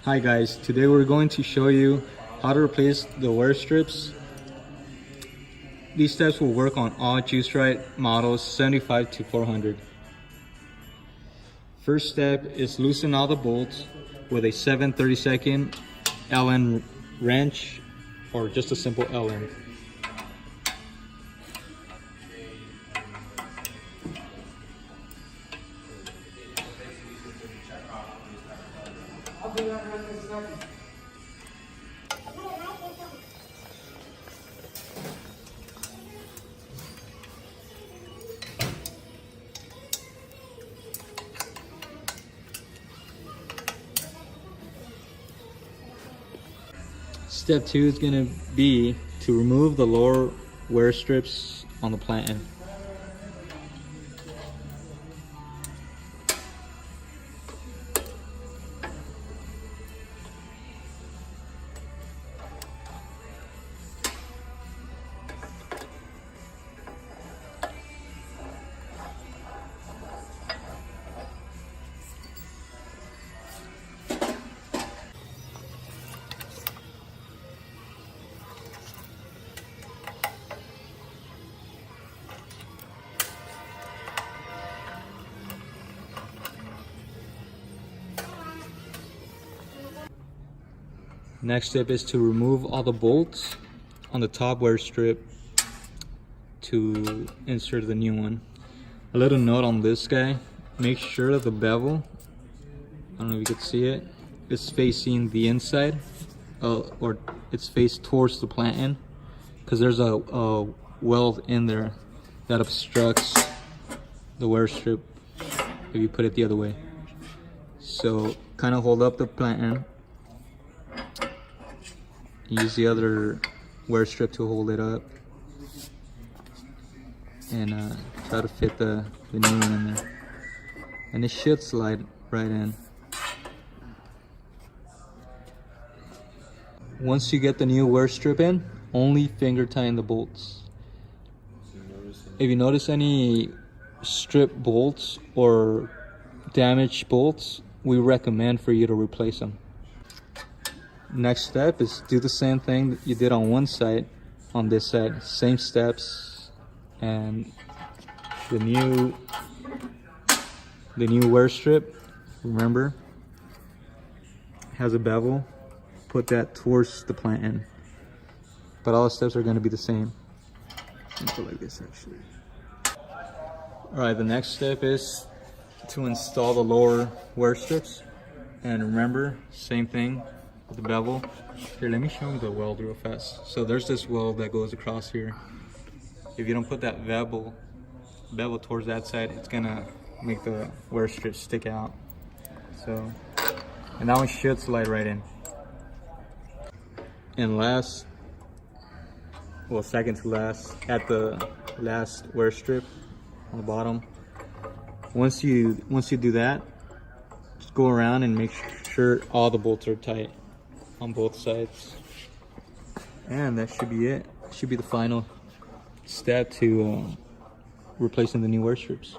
Hi guys, today we're going to show you how to replace the wear strips. These steps will work on all Rite models 75 to 400. First step is loosen all the bolts with a 7/32 Allen wrench or just a simple Allen. Step 2 is going to be to remove the lower wear strips on the platen. Next step is to remove all the bolts on the top wear strip to insert the new one. A little note on this guy, make sure that the bevel, I don't know if you can see it, is facing the inside or it's faced towards the platen, because there's a weld in there that obstructs the wear strip if you put it the other way. So kind of hold up the platen. Use the other wear strip to hold it up and try to fit the new one in there. And it should slide right in. Once you get the new wear strip in, only finger tighten the bolts. If you notice any strip bolts or damaged bolts, we recommend for you to replace them. Next step is do the same thing that you did on one side, on this side, same steps, and the new wear strip, remember, has a bevel. Put that towards the platen, but all the steps are going to be the same. Something like this actually. All right, the next step is to install the lower wear strips, and remember, same thing. The bevel. Here, let me show you the weld real fast. So there's this weld that goes across here. If you don't put that bevel towards that side, it's gonna make the wear strip stick out. So, and that one should slide right in. And last, well, second to last, at the last wear strip on the bottom. Once you do that, just go around and make sure all the bolts are tight on both sides, and that should be it. Should be the final step to replacing the new wear strips.